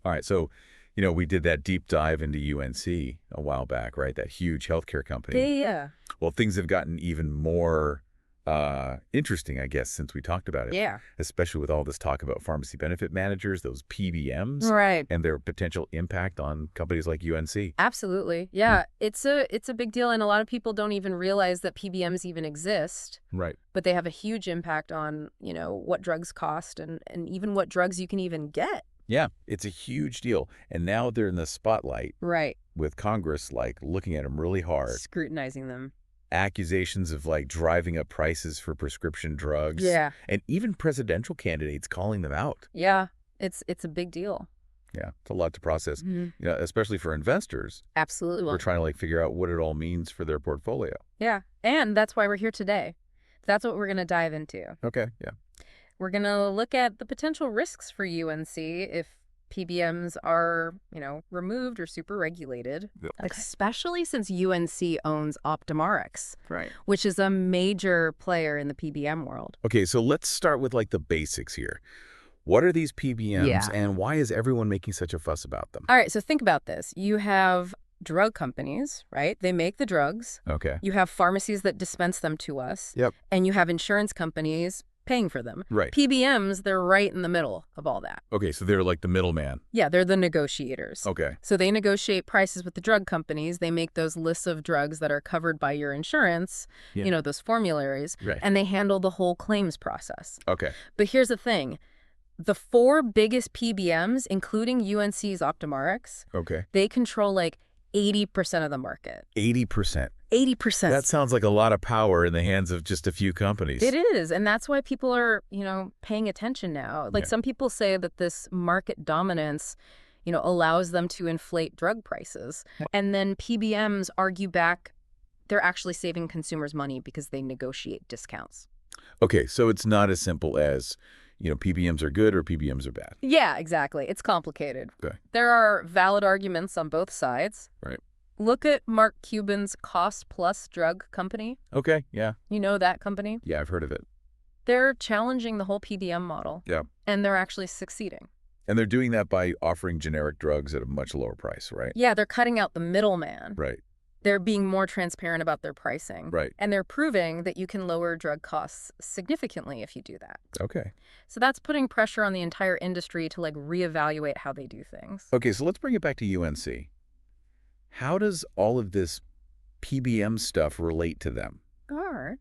All right, so, we did that deep dive into UNC a while back, right? That huge healthcare company. Yeah. Well, things have gotten even more interesting, I guess, since we talked about it, Yeah. especially with all this talk about pharmacy benefit managers, those PBMs, Right. and their potential impact on companies like UNC. Absolutely. Mm, Yeah. It's a big deal, and a lot of people don't even realize that PBMs even exist, right. but they have a huge impact on, what drugs cost and even what drugs you can even get. Yeah, it's a huge deal. And now they're in the spotlight Right. with Congress, looking at them really hard. Scrutinizing them. Accusations of, driving up prices for prescription drugs, Yeah. and even presidential candidates calling them out. Yeah. It's a big deal. Yeah, it's a lot to process, Mhm. especially for investors Absolutely. who are Well, trying to, figure out what it all means for their portfolio. yeah. And that's why we're here today. That's what we're going to dive into. Okay, yeah. We're going to look at the potential risks for UNC if PBMs are, removed or super regulated, Okay. especially since UNC owns OptumRx, Right. which is a major player in the PBM world. Okay, so let's start with, the basics here. What are these PBMs, Yeah. and why is everyone making such a fuss about them? All right, so think about this. You have drug companies, right? They make the drugs. Okay. You have pharmacies that dispense them to us. Yep. And you have insurance companies paying for them. Right. PBMs, they're right in the middle of all that. Okay, so they're like the middleman. Yeah, they're the negotiators. Okay. So they negotiate prices with the drug companies. They make those lists of drugs that are covered by your insurance, Yeah. those formularies, Right. and they handle the whole claims process. Okay. But here's the thing. The four biggest PBMs, including UNC's OptumRx, Okay. they control 80% of the market. 80%. 80%. That sounds like a lot of power in the hands of just a few companies. It is, and that's why people are, paying attention now. Yeah. Some people say that this market dominance, allows them to inflate drug prices. And then PBMs argue back they're actually saving consumers money because they negotiate discounts. Okay, so it's not as simple as, PBMs are good or PBMs are bad. Yeah, exactly. It's complicated. Okay. There are valid arguments on both sides. Right. Look at Mark Cuban's Cost Plus Drug Company. Okay, yeah. You know that company? Yeah, I've heard of it. They're challenging the whole PBM model. Yeah. And they're actually succeeding. And they're doing that by offering generic drugs at a much lower price, right? Yeah, they're cutting out the middleman. Right. They're being more transparent about their pricing. Right. And they're proving that you can lower drug costs significantly if you do that. Okay. So that's putting pressure on the entire industry to reevaluate how they do things. Okay, so let's bring it back to UNC. How does all of this PBM stuff relate to them? All right.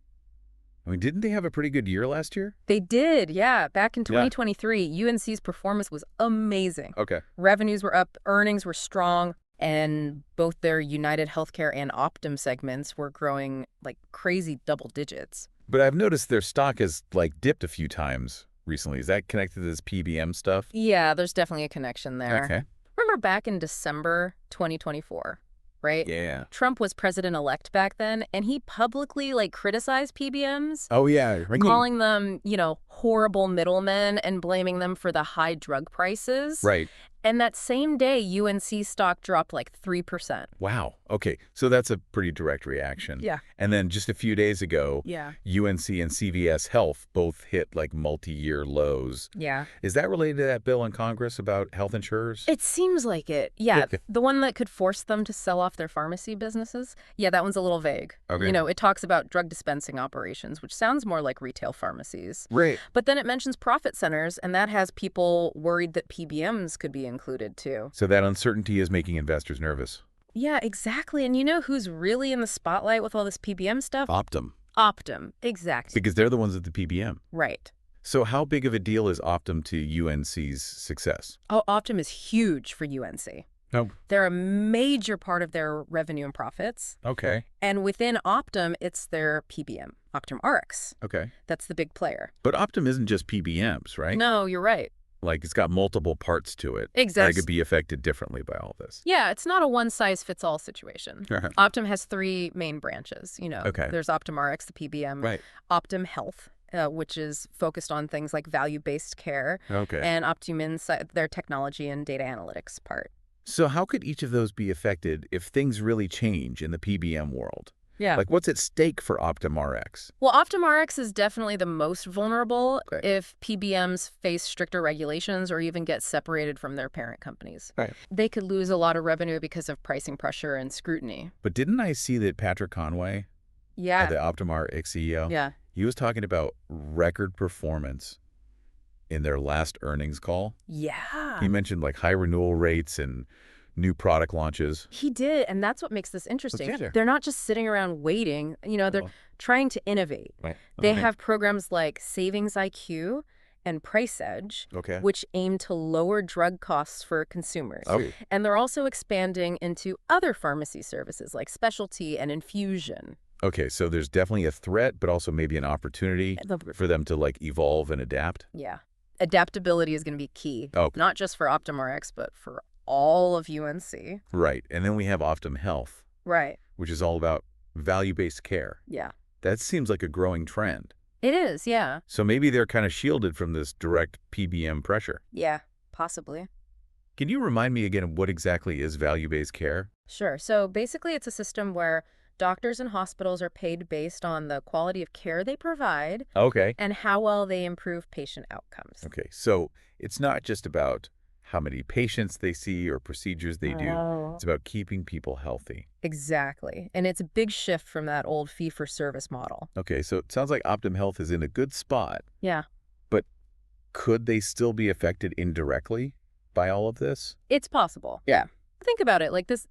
I mean, didn't they have a pretty good year last year? They did, yeah. Back in Yeah. 2023, UNC's performance was amazing. Okay. Revenues were up, earnings were strong, and both their United Healthcare and Optum segments were growing like crazy double digits. But I've noticed their stock has, dipped a few times recently. Is that connected to this PBM stuff? Yeah, there's definitely a connection there. Okay. Remember back in December 2024, right? Yeah. Trump was president-elect back then, and he publicly criticized PBMs, Oh, yeah. calling them, horrible middlemen and blaming them for the high drug prices. Right. And that same day, UNC stock dropped 3%. Wow. Okay. So that's a pretty direct reaction. Yeah. And then just a few days ago, Yeah. UNC and CVS Health both hit multi-year lows. Yeah. Is that related to that bill in Congress about health insurers? It seems like it. Yeah. Okay. The one that could force them to sell off their pharmacy businesses. Yeah, that one's a little vague. Okay. It talks about drug dispensing operations, which sounds more like retail pharmacies. Right. But then it mentions profit centers, and that has people worried that PBMs could be included too. So that uncertainty is making investors nervous. Yeah, exactly. And you know who's really in the spotlight with all this PBM stuff? Optum. Optum. Exactly. Because they're the ones at the PBM. Right. So how big of a deal is Optum to UNC's success? Oh, Optum is huge for UNC. Oh. They're a major part of their revenue and profits. Okay. And within Optum, it's their PBM, OptumRx. Okay. That's the big player. But Optum isn't just PBMs, right? No, you're right. It's got multiple parts to it. Exactly. That could be affected differently by all this. Yeah, it's not a one-size-fits-all situation. Uh-huh. Optum has three main branches. Okay. There's OptumRx, the PBM, Right. Optum Health, which is focused on things like value-based care, Okay. and Optum Insight, their technology and data analytics part. So how could each of those be affected if things really change in the PBM world? Yeah. Like, what's at stake for Optum Rx? Well, Optum Rx is definitely the most vulnerable Okay. if PBMs face stricter regulations or even get separated from their parent companies. Right. They could lose a lot of revenue because of pricing pressure and scrutiny. But didn't I see that Patrick Conway, Yeah. the Optum Rx CEO, Yeah. he was talking about record performance in their last earnings call? Yeah. He mentioned like high renewal rates and new product launches. He did, and that's what makes this interesting. Yeah. They're not just sitting around waiting. They're trying to innovate. Right. They have programs like Savings IQ and Price Edge, Okay. which aim to lower drug costs for consumers. Okay. And they're also expanding into other pharmacy services like specialty and infusion. Okay, so there's definitely a threat, but also maybe an opportunity for them to like evolve and adapt. Yeah. Adaptability is going to be key, not just for Optum Rx, but for all of UNC. Right. And then we have Optum Health. Right. Which is all about value-based care. Yeah. That seems like a growing trend. It is, yeah. So maybe they're kind of shielded from this direct PBM pressure. Yeah, possibly. Can you remind me again of what exactly is value-based care? Sure. So basically it's a system where doctors and hospitals are paid based on the quality of care they provide and how well they improve patient outcomes. Okay, so it's not just about how many patients they see or procedures they do. It's about keeping people healthy. Exactly. And it's a big shift from that old fee-for-service model. Okay, so it sounds like Optum Health is in a good spot. Yeah. But could they still be affected indirectly by all of this? It's possible. Yeah. Think about it like this.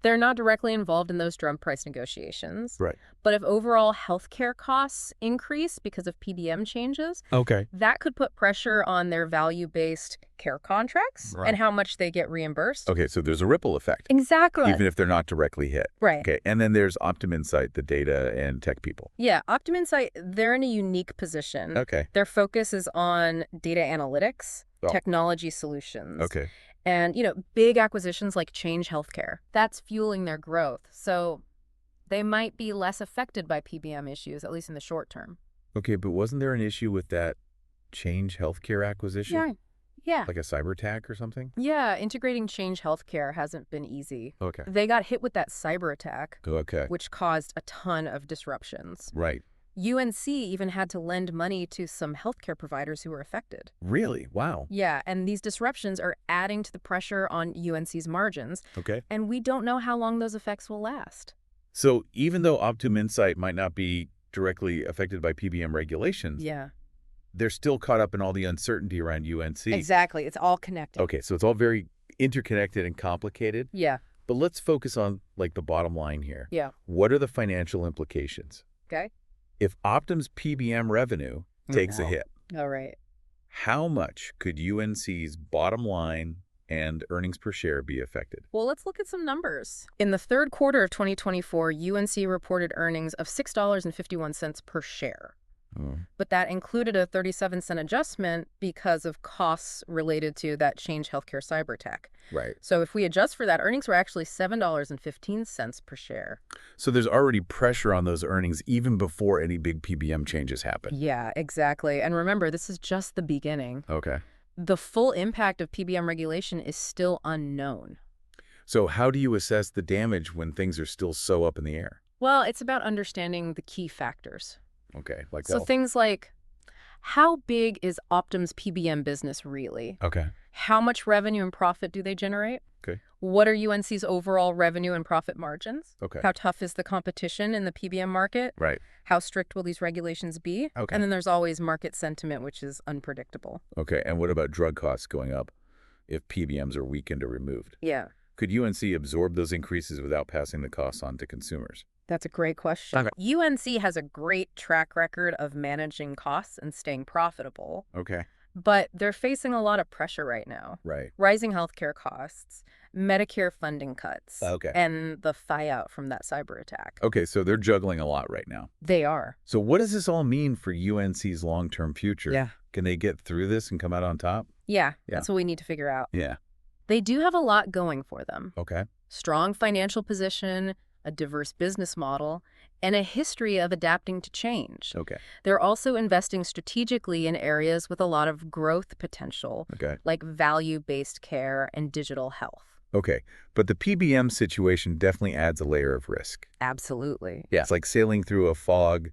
They're not directly involved in those drug price negotiations. Right. But if overall healthcare costs increase because of PBM changes, that could put pressure on their value-based care contracts and how much they get reimbursed. Okay, so there's a ripple effect. Exactly. Even if they're not directly hit. Right. Okay, and then there's Optum Insight, the data and tech people. Yeah, Optum Insight, they're in a unique position. Okay. Their focus is on data analytics, technology solutions. Okay. And, big acquisitions like Change Healthcare. That's fueling their growth. So they might be less affected by PBM issues, at least in the short term. Okay, but wasn't there an issue with that Change Healthcare acquisition? Yeah. Like a cyber attack or something? Yeah, integrating Change Healthcare hasn't been easy. Okay. They got hit with that cyber attack, Okay. which caused a ton of disruptions. Right. UNC even had to lend money to some healthcare providers who were affected. Really? Wow. Yeah, and these disruptions are adding to the pressure on UNC's margins. Okay. And we don't know how long those effects will last. So even though Optum Insight might not be directly affected by PBM regulations, they're still caught up in all the uncertainty around UNC. Exactly. It's all connected. Okay, so it's all very interconnected and complicated. Yeah. But let's focus on like the bottom line here. Yeah. What are the financial implications? Okay. If Optum's PBM revenue takes a hit, All right. how much could UNC's bottom line and earnings per share be affected? Well, let's look at some numbers. In the third quarter of 2024, UNC reported earnings of $6.51 per share. But that included a 37-cent adjustment because of costs related to that Change Healthcare cyber attack. Right. So if we adjust for that, earnings were actually $7.15 per share. So there's already pressure on those earnings even before any big PBM changes happen. Yeah, exactly. And remember, this is just the beginning. Okay. The full impact of PBM regulation is still unknown. So how do you assess the damage when things are still so up in the air? Well, it's about understanding the key factors. Okay, like So things like, how big is Optum's PBM business really? Okay. How much revenue and profit do they generate? Okay. What are UNC's overall revenue and profit margins? Okay. How tough is the competition in the PBM market? Right. How strict will these regulations be? Okay. And then there's always market sentiment, which is unpredictable. Okay, and what about drug costs going up if PBMs are weakened or removed? Yeah. Could UNC absorb those increases without passing the costs on to consumers? That's a great question. Okay. UNC has a great track record of managing costs and staying profitable. Okay. But they're facing a lot of pressure right now. Right. Rising healthcare costs, Medicare funding cuts, and the fallout from that cyber attack. Okay, so they're juggling a lot right now. They are. So what does this all mean for UNC's long-term future? Yeah. Can they get through this and come out on top? Yeah, that's what we need to figure out. Yeah. They do have a lot going for them. Okay. Strong financial position, a diverse business model, and a history of adapting to change. Okay. They're also investing strategically in areas with a lot of growth potential, like value-based care and digital health. Okay, but the PBM situation definitely adds a layer of risk. Absolutely. Yeah. It's like sailing through a fog,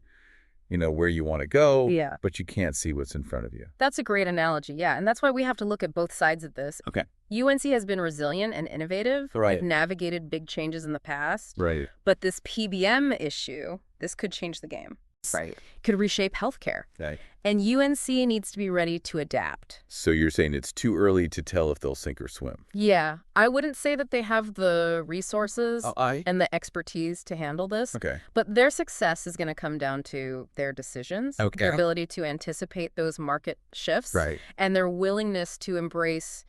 where you want to go, Yeah. but you can't see what's in front of you. That's a great analogy, yeah. And that's why we have to look at both sides of this. Okay. UNC has been resilient and innovative. Right. They've navigated big changes in the past. Right. But this PBM issue, this could change the game. Right. Could reshape healthcare. Right. And UNC needs to be ready to adapt. So you're saying it's too early to tell if they'll sink or swim? Yeah. I wouldn't say that they have the resources and the expertise to handle this. Okay. But their success is going to come down to their decisions, their ability to anticipate those market shifts, and their willingness to embrace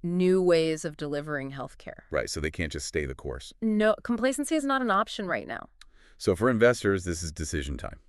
new ways of delivering healthcare. Right. So they can't just stay the course. No, complacency is not an option right now. So for investors, this is decision time.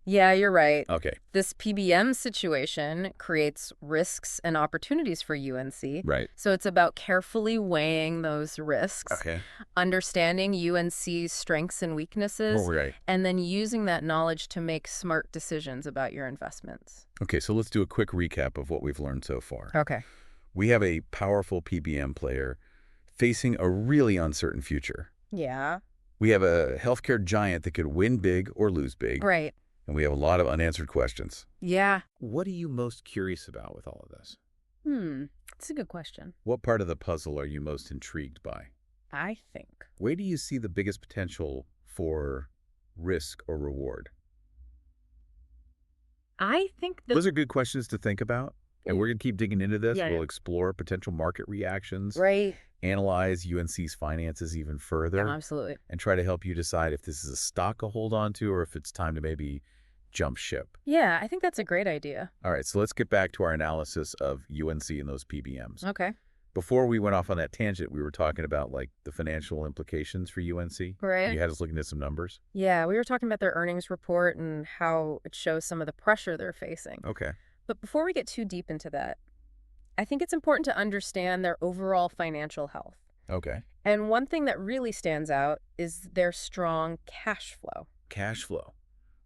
Yeah, you're right. Okay. This PBM situation creates risks and opportunities for UNC. Right. So it's about carefully weighing those risks, Okay. understanding UNC's strengths and weaknesses, Right. and then using that knowledge to make smart decisions about your investments. Okay, so let's do a quick recap of what we've learned so far. Okay. We have a powerful PBM player facing a really uncertain future. Yeah. We have a healthcare giant that could win big or lose big. Right. And we have a lot of unanswered questions. Yeah. What are you most curious about with all of this? It's a good question. What part of the puzzle are you most intrigued by? I think. Where do you see the biggest potential for risk or reward? I think Those are good questions to think about. And we're going to keep digging into this. Yeah, We'll explore potential market reactions, Right. analyze UNC's finances even further, Yeah, absolutely. and try to help you decide if this is a stock to hold on to or if it's time to maybe jump ship. Yeah, I think that's a great idea. All right, so let's get back to our analysis of UNC and those PBMs. Okay. Before we went off on that tangent, we were talking about the financial implications for UNC. Right. You had us looking at some numbers. Yeah, we were talking about their earnings report and how it shows some of the pressure they're facing. Okay. But before we get too deep into that, I think it's important to understand their overall financial health. Okay. And one thing that really stands out is their strong cash flow. Cash flow.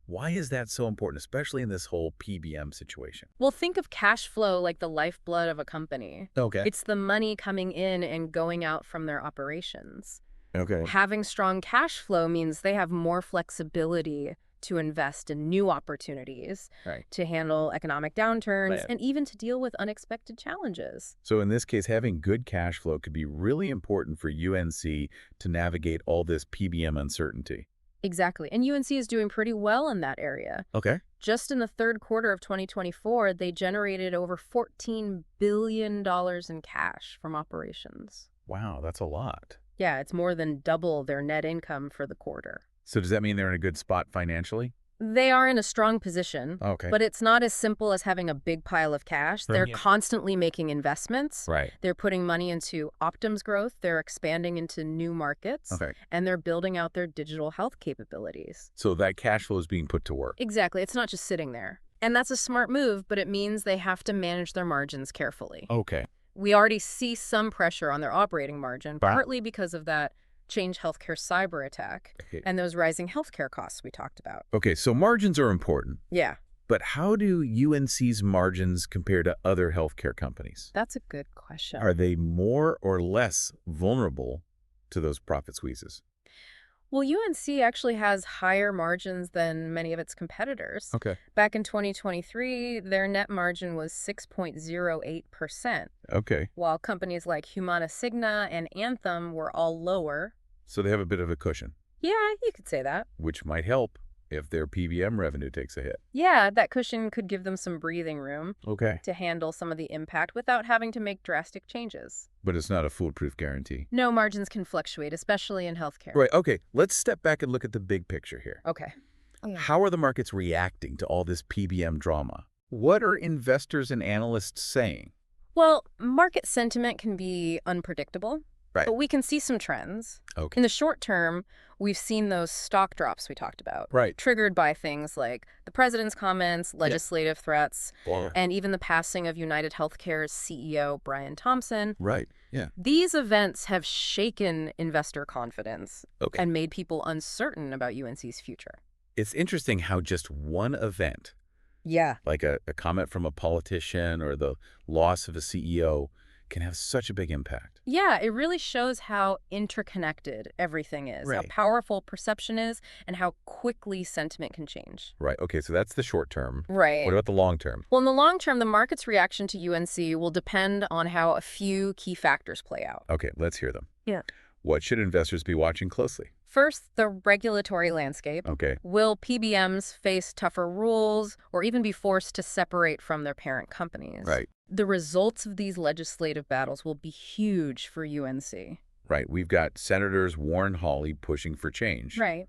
Why is that so important, especially in this whole PBM situation? Well, think of cash flow like the lifeblood of a company. Okay. It's the money coming in and going out from their operations. Okay. Having strong cash flow means they have more flexibility to invest in new opportunities, to handle economic downturns, and even to deal with unexpected challenges. So in this case, having good cash flow could be really important for UNC to navigate all this PBM uncertainty. Exactly. And UNC is doing pretty well in that area. Okay. Just in the third quarter of 2024, they generated over $14 billion in cash from operations. Wow, that's a lot. Yeah, it's more than double their net income for the quarter. So does that mean they're in a good spot financially? They are in a strong position, Okay. but it's not as simple as having a big pile of cash. They're constantly making investments. Right. They're putting money into Optum's growth. They're expanding into new markets. Okay. And they're building out their digital health capabilities. So that cash flow is being put to work. Exactly. It's not just sitting there. And that's a smart move, but it means they have to manage their margins carefully. Okay. We already see some pressure on their operating margin, partly because of that Change Healthcare cyber attack and those rising healthcare costs we talked about. Okay, so margins are important. Yeah. But how do UNC's margins compare to other healthcare companies? That's a good question. Are they more or less vulnerable to those profit squeezes? Well, UNC actually has higher margins than many of its competitors. Okay. Back in 2023, their net margin was 6.08%. Okay. While companies like Humana Cigna and Anthem were all lower. So they have a bit of a cushion. Yeah, you could say that. Which might help if their PBM revenue takes a hit. Yeah, that cushion could give them some breathing room to handle some of the impact without having to make drastic changes. But it's not a foolproof guarantee. No, margins can fluctuate, especially in healthcare. Right. Okay. Let's step back and look at the big picture here. Okay. How are the markets reacting to all this PBM drama? What are investors and analysts saying? Well, market sentiment can be unpredictable. Right. But we can see some trends. Okay. In the short term, we've seen those stock drops we talked about. Right. Triggered by things like the president's comments, legislative threats, and even the passing of United Healthcare's CEO, Brian Thompson. Right. Yeah. These events have shaken investor confidence and made people uncertain about UNC's future. It's interesting how just one event, like a comment from a politician or the loss of a CEO, can have such a big impact. Yeah, it really shows how interconnected everything is, how Right. powerful perception is, and how quickly sentiment can change. Right. Okay, so that's the short term. What Right. about the long term? Well, in the long term, the market's reaction to UNC will depend on how a few key factors play out. Okay, let's hear them. Yeah. What should investors be watching closely? First, the regulatory landscape. Okay. Will PBMs face tougher rules or even be forced to separate from their parent companies? Right. The results of these legislative battles will be huge for UNC. Right. We've got Senators Warren Hawley pushing for change. Right.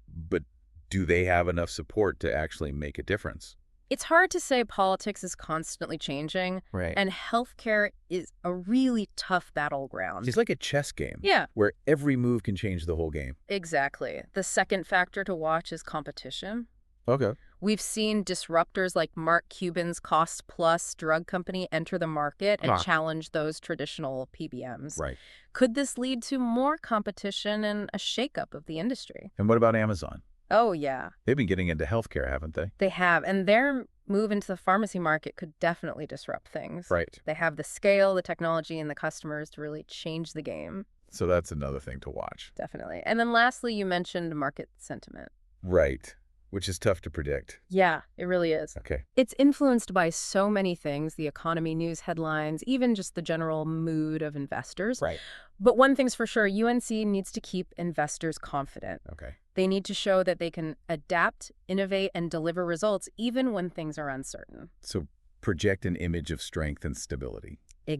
But do they have enough support to actually make a difference? It's hard to say. Politics is constantly changing, Right. and healthcare is a really tough battleground. It's like a chess game. Yeah, Where every move can change the whole game. exactly. The second factor to watch is competition. Okay. We've seen disruptors like Mark Cuban's Cost Plus drug company enter the market and challenge those traditional PBMs. Right. Could this lead to more competition and a shakeup of the industry? And what about Amazon? Oh, yeah, They've been getting into healthcare, haven't they? they have. And their move into the pharmacy market could definitely disrupt things. Right. They have the scale, the technology, and the customers to really change the game. So that's another thing to watch. Definitely. And then lastly, you mentioned market sentiment. Right. Which is tough to predict. Yeah, it really is. Okay. It's influenced by so many things, the economy, news headlines, even just the general mood of investors. Right. But one thing's for sure, UNC needs to keep investors confident. Okay. They need to show that they can adapt, innovate, and deliver results even when things are uncertain. So project an image of strength and stability.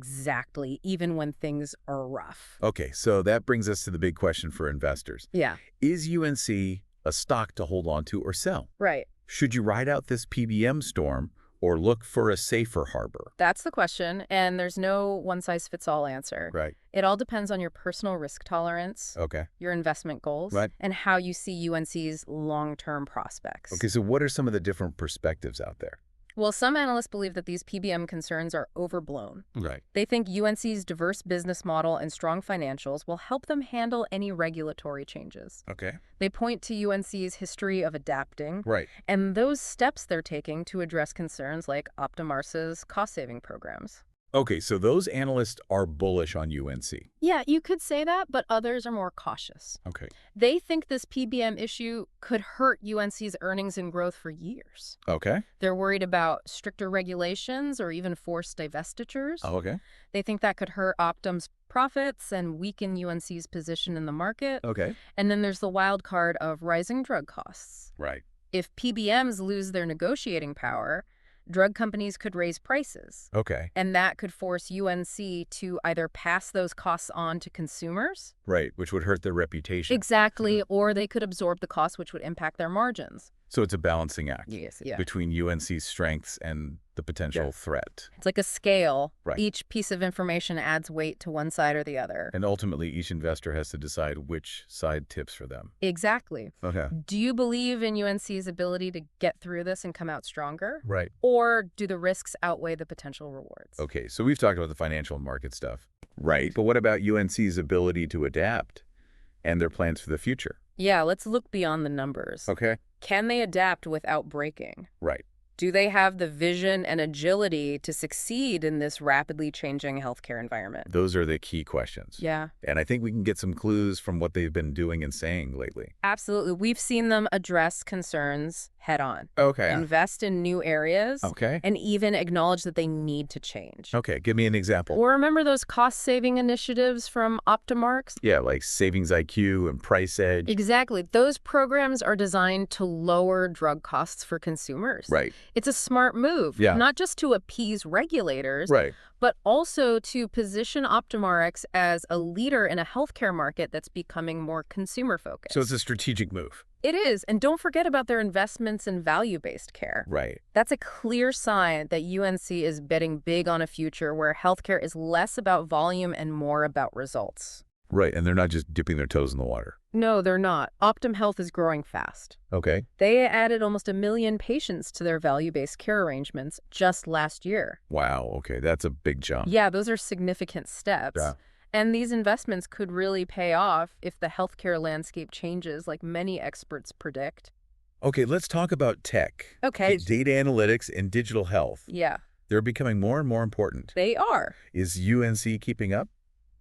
Exactly, even when things are rough. Okay, so that brings us to the big question for investors. Yeah, Is UNC a stock to hold on to or sell? right. Should you ride out this PBM storm or look for a safer harbor? That's the question, and there's no one-size-fits-all answer. Right. It all depends on your personal risk tolerance, Okay. your investment goals, Right. and how you see UNC's long-term prospects. Okay, so what are some of the different perspectives out there? Well, some analysts believe that these PBM concerns are overblown. Right. They think UNC's diverse business model and strong financials will help them handle any regulatory changes. Okay. They point to UNC's history of adapting Right. and those steps they're taking to address concerns like Optum cost-saving programs. Okay, so those analysts are bullish on UNC. Yeah, you could say that, but others are more cautious. Okay. They think this PBM issue could hurt UNC's earnings and growth for years. Okay. They're worried about stricter regulations or even forced divestitures. Oh, okay. They think that could hurt Optum's profits and weaken UNC's position in the market. Okay. And then there's the wild card of rising drug costs. Right. If PBMs lose their negotiating power, drug companies could raise prices. Okay. And that could force UNC to either pass those costs on to consumers. Right, which would hurt their reputation. Exactly, or they could absorb the costs, which would impact their margins. So it's a balancing act Yeah. between UNC's strengths and the potential threat. It's like a scale. Right. Each piece of information adds weight to one side or the other. And ultimately, each investor has to decide which side tips for them. Exactly. Okay. Do you believe in UNC's ability to get through this and come out stronger? Right. Or do the risks outweigh the potential rewards? Okay, so we've talked about the financial market stuff. Right. But what about UNC's ability to adapt and their plans for the future? Yeah, let's look beyond the numbers. Okay. Can they adapt without breaking? Right. Do they have the vision and agility to succeed in this rapidly changing healthcare environment? Those are the key questions. Yeah, And I think we can get some clues from what they've been doing and saying lately. absolutely. We've seen them address concerns head on, Okay. invest in new areas, Okay. and even acknowledge that they need to change. Okay, give me an example. Or remember those cost-saving initiatives from Optum? Yeah, like Savings IQ and Price Edge. Exactly. Those programs are designed to lower drug costs for consumers. Right. It's a smart move, Yeah. not just to appease regulators, Right. but also to position Optum as a leader in a healthcare market that's becoming more consumer-focused. So it's a strategic move. It is. And don't forget about their investments in value-based care. Right. That's a clear sign that UNC is betting big on a future where healthcare is less about volume and more about results. Right, and they're not just dipping their toes in the water. No, they're not. Optum Health is growing fast. Okay. They added almost 1 million patients to their value-based care arrangements just last year. Wow, okay, that's a big jump. Yeah, those are significant steps. Yeah. And these investments could really pay off if the healthcare landscape changes, like many experts predict. Okay, let's talk about tech. Okay. Data analytics and digital health. Yeah. They're becoming more and more important. They are. Is UNC keeping up?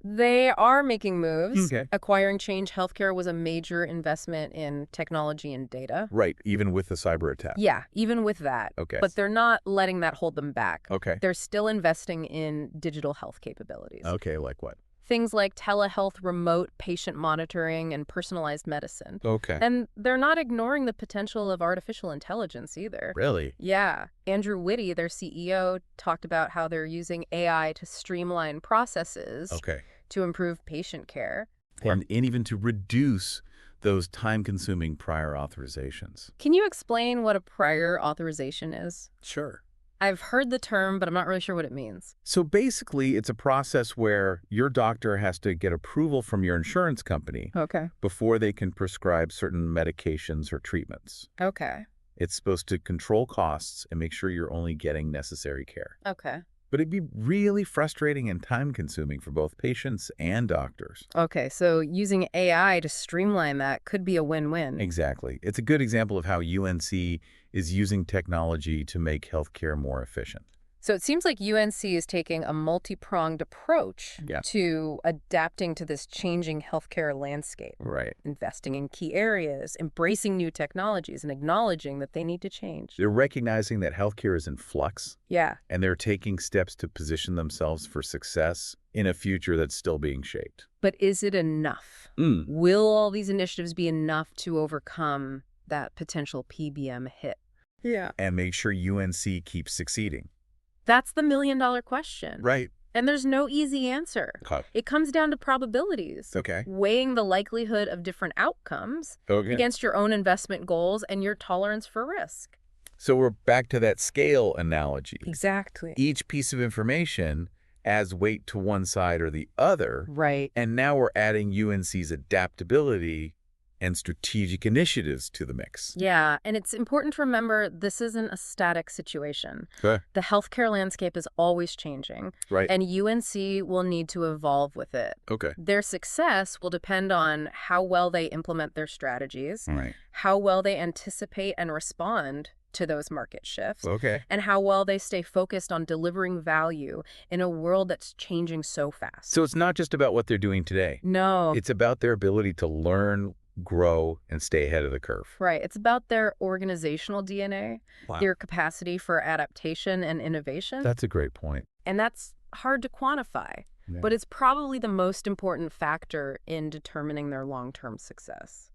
They are making moves. Okay. Acquiring Change Healthcare was a major investment in technology and data. Right, even with the cyber attack. Yeah, even with that. Okay. But they're not letting that hold them back. Okay. They're still investing in digital health capabilities. Okay, like what? Things like telehealth, remote patient monitoring, and personalized medicine. Okay. And they're not ignoring the potential of artificial intelligence either. Really? Yeah. Andrew Whitty, their CEO, talked about how they're using AI to streamline processes to improve patient care. And even to reduce those time-consuming prior authorizations. Can you explain what a prior authorization is? Sure. I've heard the term, but I'm not really sure what it means. So basically, it's a process where your doctor has to get approval from your insurance company before they can prescribe certain medications or treatments. Okay. It's supposed to control costs and make sure you're only getting necessary care. Okay. But it'd be really frustrating and time-consuming for both patients and doctors. Okay, so using AI to streamline that could be a win-win. Exactly. It's a good example of how UNC is using technology to make healthcare more efficient. So it seems like UNC is taking a multi-pronged approach to adapting to this changing healthcare landscape. Right. Investing in key areas, embracing new technologies, and acknowledging that they need to change. They're recognizing that healthcare is in flux. Yeah. And they're taking steps to position themselves for success in a future that's still being shaped. But is it enough? Will all these initiatives be enough to overcome that potential PBM hit? Yeah. And make sure UNC keeps succeeding. That's the million-dollar question. Right. And there's no easy answer. It comes down to probabilities. Okay. Weighing the likelihood of different outcomes against your own investment goals and your tolerance for risk. So we're back to that scale analogy. Exactly. Each piece of information adds weight to one side or the other. Right. And now we're adding UNC's adaptability and strategic initiatives to the mix. Yeah, and it's important to remember this isn't a static situation. Okay. The healthcare landscape is always changing. Right. And UNC will need to evolve with it. Okay. Their success will depend on how well they implement their strategies, Right. how well they anticipate and respond to those market shifts, Okay. and how well they stay focused on delivering value in a world that's changing so fast. So it's not just about what they're doing today. No. It's about their ability to learn, grow, and stay ahead of the curve. Right. It's about their organizational DNA, Wow. their capacity for adaptation and innovation. That's a great point. And that's hard to quantify, Yeah. but it's probably the most important factor in determining their long-term success.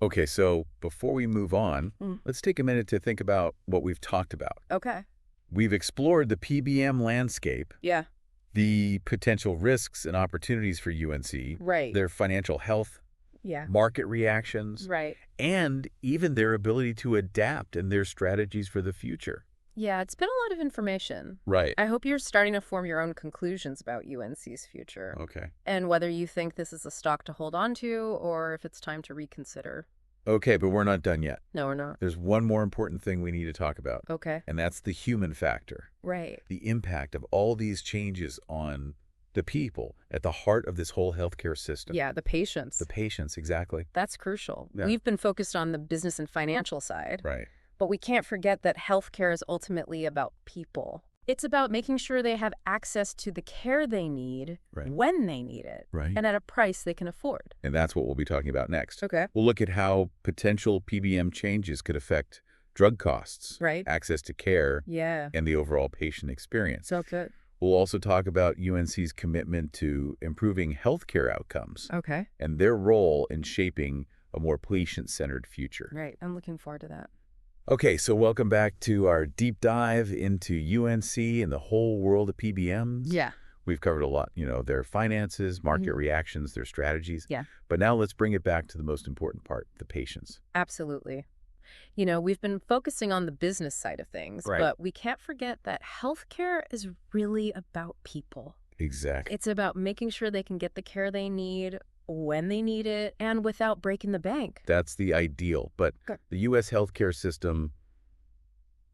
Okay, so before we move on, let's take a minute to think about what we've talked about. Okay. We've explored the PBM landscape, Yeah. the potential risks and opportunities for UNC, Right. their financial health, Yeah. market reactions, Right. and even their ability to adapt and their strategies for the future. Yeah, it's been a lot of information. Right. I hope you're starting to form your own conclusions about UNC's future. Okay. And whether you think this is a stock to hold on to or if it's time to reconsider. Okay, but we're not done yet. No, we're not. There's one more important thing we need to talk about. Okay. And that's the human factor. Right. The impact of all these changes on the people at the heart of this whole healthcare system. Yeah, the patients. The patients, exactly. That's crucial. Yeah. We've been focused on the business and financial side. Right. But we can't forget that healthcare is ultimately about people. It's about making sure they have access to the care they need when they need it and at a price they can afford. And that's what we'll be talking about next. Okay. We'll look at how potential PBM changes could affect drug costs, access to care, and the overall patient experience. So good. We'll also talk about UNC's commitment to improving healthcare outcomes and their role in shaping a more patient-centered future. Right. I'm looking forward to that. Okay, so welcome back to our deep dive into UNC and the whole world of PBMs. Yeah. We've covered a lot, their finances, market reactions, their strategies. Yeah. But now let's bring it back to the most important part, the patients. Absolutely. We've been focusing on the business side of things, but we can't forget that healthcare is really about people. Exactly. It's about making sure they can get the care they need when they need it and without breaking the bank. That's the ideal. But the U.S. healthcare system,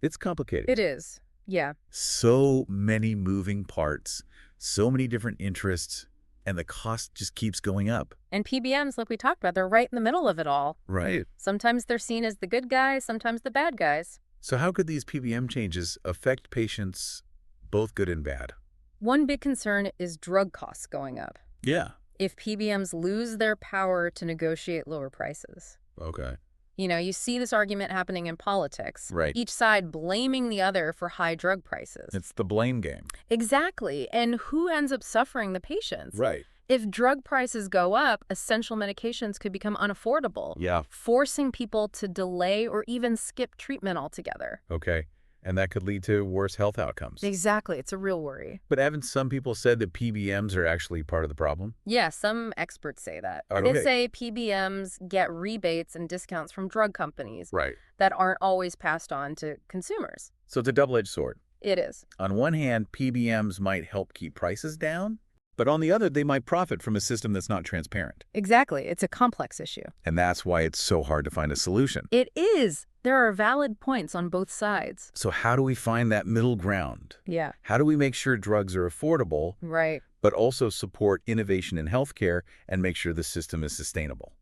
it's complicated. It is. Yeah. So many moving parts, so many different interests, and the cost just keeps going up. And PBMs, like we talked about, they're right in the middle of it all. Right. Sometimes they're seen as the good guys, sometimes the bad guys. So how could these PBM changes affect patients both good and bad. One big concern is drug costs going up. Yeah. If PBMs lose their power to negotiate lower prices. Okay. You see this argument happening in politics. Right. Each side blaming the other for high drug prices. It's the blame game. Exactly. And who ends up suffering? The patients. Right. If drug prices go up, essential medications could become unaffordable. Yeah. Forcing people to delay or even skip treatment altogether. Okay. And that could lead to worse health outcomes. Exactly. It's a real worry. But haven't some people said that PBMs are actually part of the problem? Yeah, some experts say that. Okay. They say PBMs get rebates and discounts from drug companies. Right. That aren't always passed on to consumers. So it's a double-edged sword. It is. On one hand, PBMs might help keep prices down, but on the other, they might profit from a system that's not transparent. Exactly. It's a complex issue. And that's why it's so hard to find a solution. It is. There are valid points on both sides. So how do we find that middle ground? Yeah. How do we make sure drugs are affordable, Right. but also support innovation in healthcare and make sure the system is sustainable?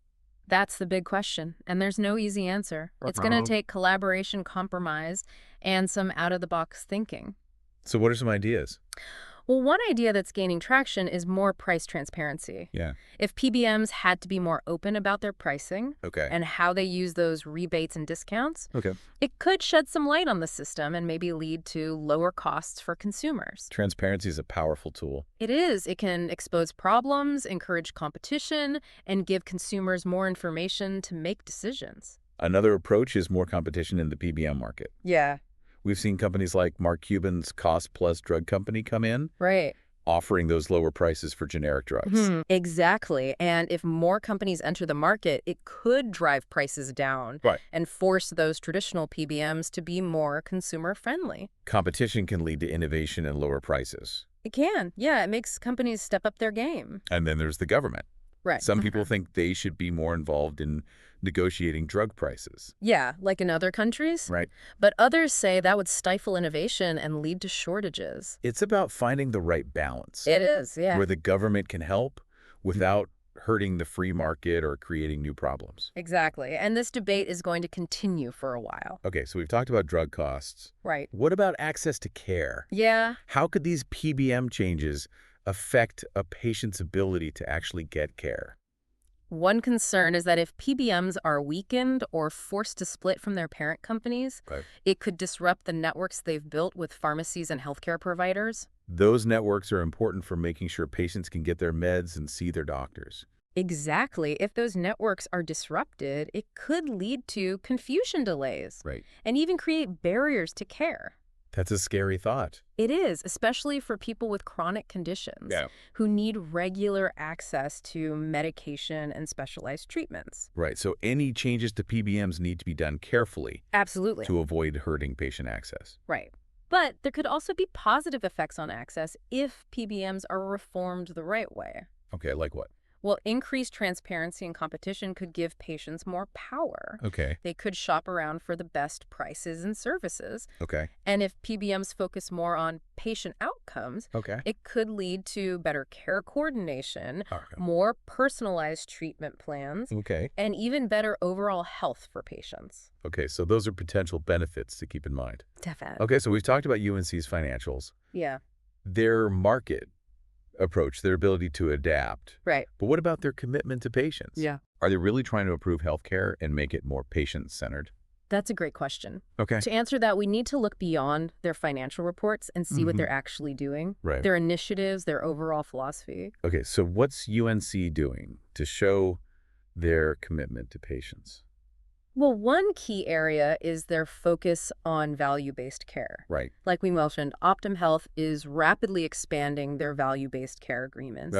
That's the big question, and there's no easy answer. It's going to take collaboration, compromise, and some out-of-the-box thinking. So what are some ideas? Well, one idea that's gaining traction is more price transparency. Yeah. If PBMs had to be more open about their pricing and how they use those rebates and discounts, it could shed some light on the system and maybe lead to lower costs for consumers. Transparency is a powerful tool. It is. It can expose problems, encourage competition, and give consumers more information to make decisions. Another approach is more competition in the PBM market. Yeah. We've seen companies like Mark Cuban's Cost Plus Drug Company come in, Right. offering those lower prices for generic drugs. Exactly. And if more companies enter the market, it could drive prices down and force those traditional PBMs to be more consumer-friendly. Competition can lead to innovation and lower prices. It can. Yeah, it makes companies step up their game. And then there's the government. Right. Some people think they should be more involved in negotiating drug prices. Yeah, like in other countries. Right. But others say that would stifle innovation and lead to shortages. It's about finding the right balance. It is, yeah. Where the government can help without hurting the free market or creating new problems. Exactly. And this debate is going to continue for a while. Okay, so we've talked about drug costs. Right. What about access to care? Yeah. How could these PBM changes affect a patient's ability to actually get care? One concern is that if PBMs are weakened or forced to split from their parent companies, it could disrupt the networks they've built with pharmacies and healthcare providers. Those networks are important for making sure patients can get their meds and see their doctors. Exactly. If those networks are disrupted, it could lead to confusion delays and even create barriers to care. That's a scary thought. It is, especially for people with chronic conditions who need regular access to medication and specialized treatments. Right. So any changes to PBMs need to be done carefully. Absolutely. To avoid hurting patient access. Right. But there could also be positive effects on access if PBMs are reformed the right way. Okay, like what? Well, increased transparency and competition could give patients more power. Okay. They could shop around for the best prices and services. Okay. And if PBMs focus more on patient outcomes, it could lead to better care coordination, more personalized treatment plans, and even better overall health for patients. Okay, so those are potential benefits to keep in mind. Definitely. Okay, so we've talked about UNC's financials. Yeah. Their market approach, their ability to adapt. Right. But what about their commitment to patients? Yeah. Are they really trying to improve healthcare and make it more patient-centered? That's a great question. Okay. To answer that, we need to look beyond their financial reports and see what they're actually doing. Right. Their initiatives, their overall philosophy. Okay, so what's UNC doing to show their commitment to patients? Well, one key area is their focus on value-based care. Right. Like we mentioned, Optum Health is rapidly expanding their value-based care agreements,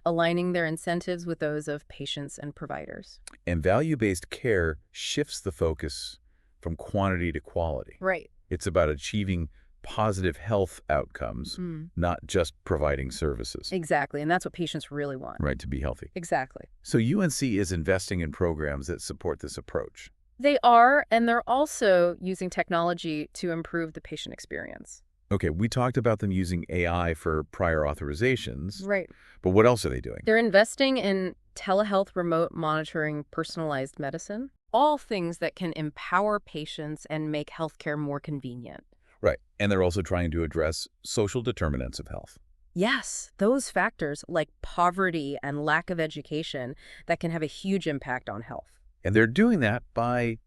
aligning their incentives with those of patients and providers. And value-based care shifts the focus from quantity to quality. Right. It's about achieving positive health outcomes, not just providing services. Exactly, and that's what patients really want. Right, to be healthy. Exactly. So UNC is investing in programs that support this approach. They are, and they're also using technology to improve the patient experience. Okay, we talked about them using AI for prior authorizations. Right. But what else are they doing? They're investing in telehealth remote monitoring, personalized medicine, all things that can empower patients and make healthcare more convenient. Right. And they're also trying to address social determinants of health. Yes, those factors like poverty and lack of education that can have a huge impact on health. And they're doing that by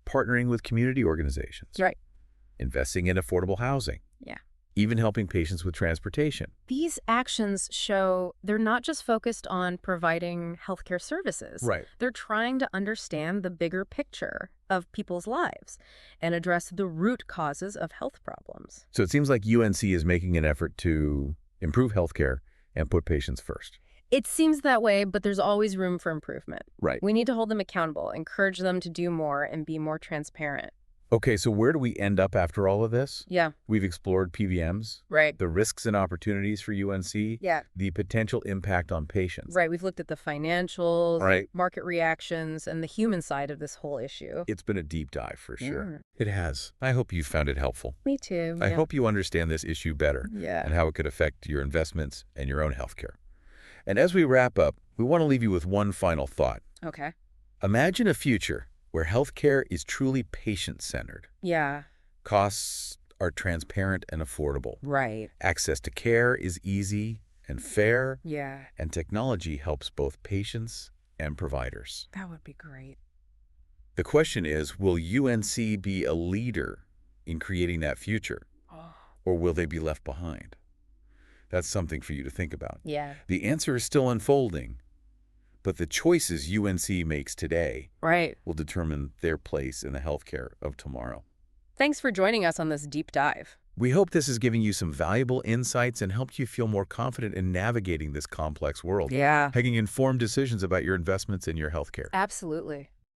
partnering with community organizations. Right. Investing in affordable housing. Yeah. Even helping patients with transportation. These actions show they're not just focused on providing healthcare services. Right. They're trying to understand the bigger picture of people's lives and address the root causes of health problems. So it seems like UNC is making an effort to improve healthcare and put patients first. It seems that way, but there's always room for improvement. Right. We need to hold them accountable, encourage them to do more, and be more transparent. Okay, so where do we end up after all of this? Yeah. We've explored PBMs, Right. the risks and opportunities for UNC, Yeah. the potential impact on patients. Right. We've looked at the financials, Right. market reactions, and the human side of this whole issue. It's been a deep dive for sure. It has. I hope you found it helpful. Me too. I hope you understand this issue better and how it could affect your investments and your own healthcare. And as we wrap up, we want to leave you with one final thought. Okay. Imagine a future where healthcare is truly patient-centered. Yeah. Costs are transparent and affordable. Right. Access to care is easy and fair. Yeah. And technology helps both patients and providers. That would be great. The question is, will UNC be a leader in creating that future? Or will they be left behind? That's something for you to think about. Yeah. The answer is still unfolding, but the choices UNC makes today will determine their place in the healthcare of tomorrow. Thanks for joining us on this deep dive. We hope this has given you some valuable insights and helped you feel more confident in navigating this complex world. Yeah. Making informed decisions about your investments in your healthcare. Absolutely.